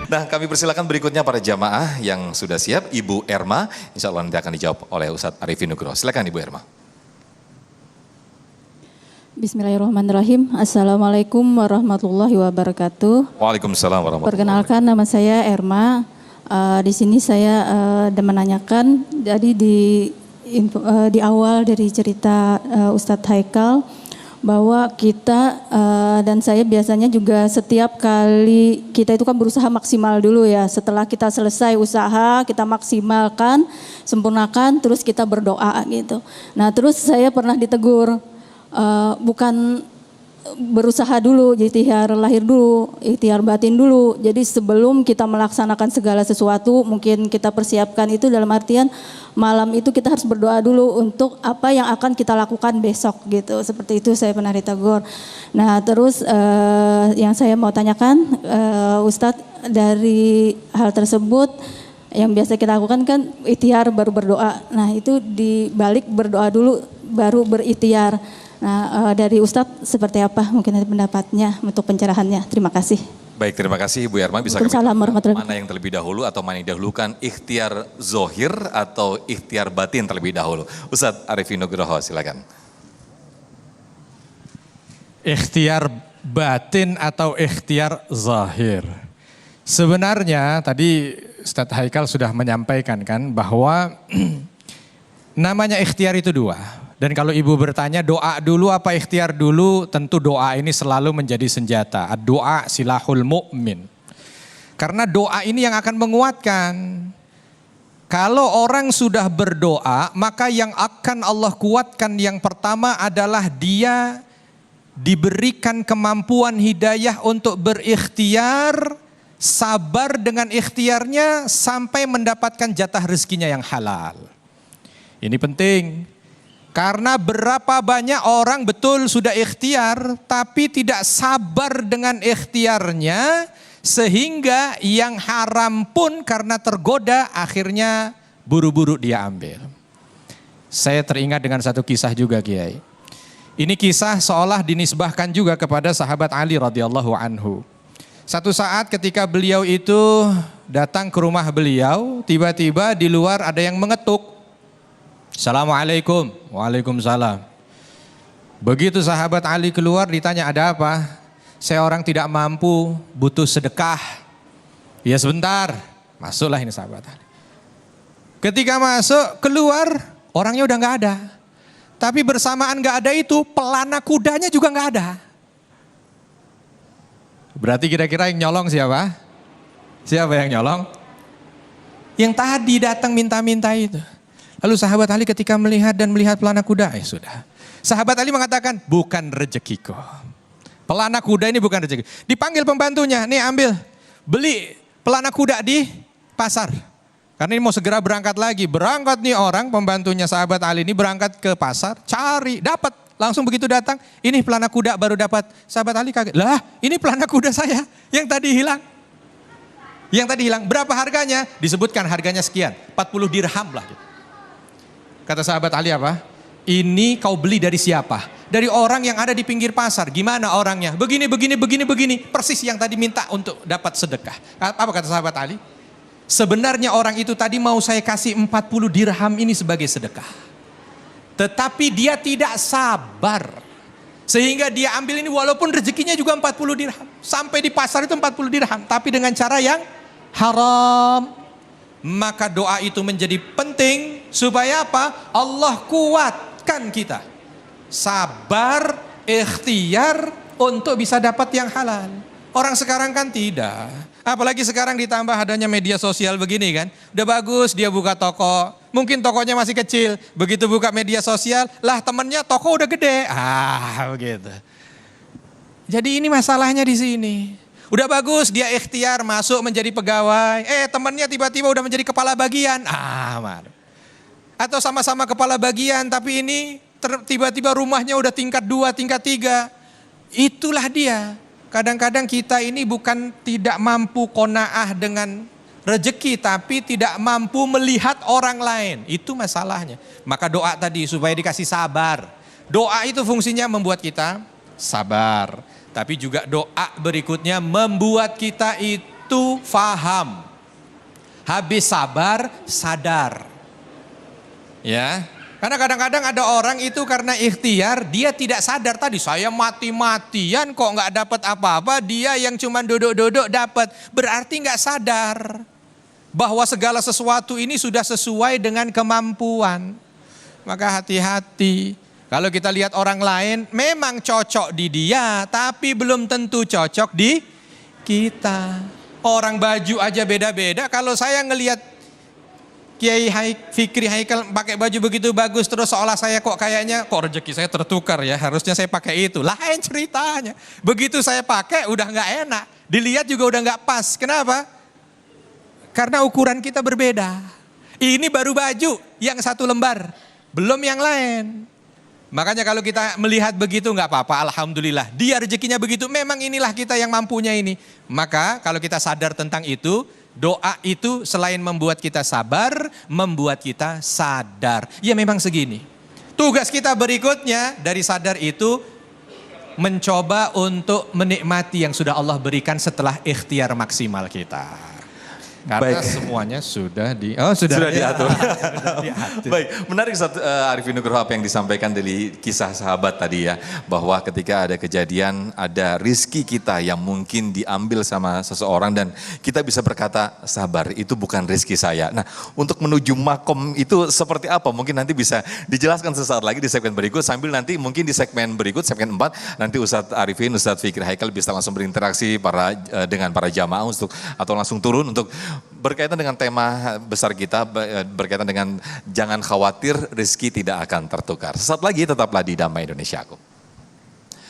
Nah, kami persilakan berikutnya para jamaah yang sudah siap. Ibu Erma, insya Allah nanti akan dijawab oleh Ustadz Arifin Nugroho. Silakan Ibu Erma. Bismillahirrahmanirrahim. Assalamualaikum warahmatullahi wabarakatuh. Waalaikumsalam warahmatullahi wabarakatuh. Perkenalkan, nama saya Erma. Di sini saya menanyakan, jadi di awal dari cerita Ustadz Haikal, bahwa kita dan saya biasanya juga setiap kali kita itu kan berusaha maksimal dulu ya. Setelah kita selesai usaha, kita maksimalkan, sempurnakan, terus kita berdoa gitu. Nah, terus saya pernah ditegur, bukan berusaha dulu, ikhtiar lahir dulu, ikhtiar batin dulu. Jadi sebelum kita melaksanakan segala sesuatu, mungkin kita persiapkan itu dalam artian malam itu kita harus berdoa dulu untuk apa yang akan kita lakukan besok gitu. Seperti itu saya pernah ditegur. Nah, terus yang saya mau tanyakan, Ustadz, dari hal tersebut yang biasa kita lakukan kan ikhtiar baru berdoa. Nah, itu dibalik berdoa dulu baru berikhtiar. Nah, dari Ustadz seperti apa mungkin ada pendapatnya untuk pencerahannya? Terima kasih. Baik, terima kasih Ibu Erma. Bisa kami mana yang terlebih dahulu atau mana yang didahulukan, ikhtiar zohir atau ikhtiar batin terlebih dahulu? Ustadz Arifin Nugroho, silakan. Ikhtiar batin atau ikhtiar zahir. Sebenarnya tadi Ustadz Haikal sudah menyampaikan kan bahwa namanya ikhtiar itu dua. Dan kalau ibu bertanya doa dulu apa ikhtiar dulu, tentu doa ini selalu menjadi senjata. Doa silahul mu'min. Karena doa ini yang akan menguatkan. Kalau orang sudah berdoa, maka yang akan Allah kuatkan yang pertama adalah dia diberikan kemampuan hidayah untuk berikhtiar, sabar dengan ikhtiarnya sampai mendapatkan jatah rezekinya yang halal. Ini penting. Karena berapa banyak orang betul sudah ikhtiar tapi tidak sabar dengan ikhtiarnya sehingga yang haram pun karena tergoda akhirnya buru-buru dia ambil. Saya teringat dengan satu kisah juga Kiai. Ini kisah seolah dinisbahkan juga kepada sahabat Ali radhiyallahu anhu. Satu saat ketika beliau itu datang ke rumah beliau, tiba-tiba di luar ada yang mengetuk. Assalamualaikum. Waalaikumsalam. Begitu sahabat Ali keluar ditanya ada apa? Saya orang tidak mampu, butuh sedekah. Ya sebentar. Masuklah ini sahabat Ali. Ketika masuk, keluar, orangnya udah gak ada. Tapi bersamaan gak ada itu, pelana kudanya juga gak ada. Berarti kira-kira yang nyolong siapa? Siapa yang nyolong? Yang tadi datang minta-minta itu. Lalu sahabat Ali ketika melihat dan melihat pelana kuda, sudah. Sahabat Ali mengatakan, bukan rezekiku. Pelana kuda ini bukan rezeki. Dipanggil pembantunya, nih ambil, beli pelana kuda di pasar. Karena ini mau segera berangkat lagi. Berangkat nih orang, pembantunya sahabat Ali ini berangkat ke pasar, cari, dapat. Langsung begitu datang, ini pelana kuda baru dapat. Sahabat Ali kaget, lah ini pelana kuda saya yang tadi hilang. Yang tadi hilang, berapa harganya? Disebutkan harganya sekian, 40 dirham lah. Kata sahabat Ali apa? Ini kau beli dari siapa? Dari orang yang ada di pinggir pasar. Gimana orangnya? Begini. Persis yang tadi minta untuk dapat sedekah. Apa kata sahabat Ali? Sebenarnya orang itu tadi mau saya kasih 40 dirham ini sebagai sedekah. Tetapi dia tidak sabar. Sehingga dia ambil ini walaupun rezekinya juga 40 dirham. Sampai di pasar itu 40 dirham. Tapi dengan cara yang haram. Maka doa itu menjadi penting supaya apa? Allah kuatkan kita. Sabar, ikhtiar untuk bisa dapat yang halal. Orang sekarang kan tidak. Apalagi sekarang ditambah adanya media sosial begini kan. Udah bagus dia buka toko. Mungkin tokonya masih kecil. Begitu buka media sosial, lah temennya toko udah gede. Begitu. Jadi ini masalahnya di sini. Udah bagus dia ikhtiar masuk menjadi pegawai. Temannya tiba-tiba udah menjadi kepala bagian. Atau sama-sama kepala bagian tapi ini tiba-tiba rumahnya udah tingkat 2, tingkat 3. Itulah dia. Kadang-kadang kita ini bukan tidak mampu qanaah dengan rezeki tapi tidak mampu melihat orang lain. Itu masalahnya. Maka doa tadi supaya dikasih sabar. Doa itu fungsinya membuat kita sabar. Tapi juga doa berikutnya membuat kita itu Satu, faham. Habis sabar, sadar. Ya, karena kadang-kadang ada orang itu karena ikhtiar, dia tidak sadar tadi, saya mati-matian kok nggak dapat apa-apa, dia yang cuma duduk-duduk dapat. Berarti nggak sadar bahwa segala sesuatu ini sudah sesuai dengan kemampuan. Maka hati-hati. Kalau kita lihat orang lain, memang cocok di dia, tapi belum tentu cocok di kita. Orang baju aja beda-beda, kalau saya ngelihat Kiai Fikri Haikal pakai baju begitu bagus, terus seolah saya kok kayaknya, kok rezeki saya tertukar ya, harusnya saya pakai itu. Lain ceritanya. Begitu saya pakai udah nggak enak, dilihat juga udah nggak pas. Kenapa? Karena ukuran kita berbeda. Ini baru baju yang 1 lembar, belum yang lain. Makanya kalau kita melihat begitu nggak apa-apa, alhamdulillah. Dia rezekinya begitu, memang inilah kita yang mampunya ini. Maka kalau kita sadar tentang itu, doa itu selain membuat kita sabar, membuat kita sadar. Ya memang segini. Tugas kita berikutnya dari sadar itu mencoba untuk menikmati yang sudah Allah berikan setelah ikhtiar maksimal kita. Karena semuanya sudah diatur. Baik, menarik Ustaz Arifin Nugroho apa yang disampaikan dari kisah sahabat tadi ya. Bahwa ketika ada kejadian, ada rizki kita yang mungkin diambil sama seseorang dan kita bisa berkata, sabar itu bukan rizki saya. Nah, untuk menuju makom itu seperti apa? Mungkin nanti bisa dijelaskan sesaat lagi di segmen berikut. Sambil nanti mungkin di segmen berikut, segmen 4, nanti Ustaz Arifin, Ustaz Fikri Haikal bisa langsung berinteraksi dengan para jamaah atau langsung turun untuk berkaitan dengan tema besar kita, berkaitan dengan jangan khawatir rezeki tidak akan tertukar. Sesaat lagi tetaplah di Damai Indonesiaku.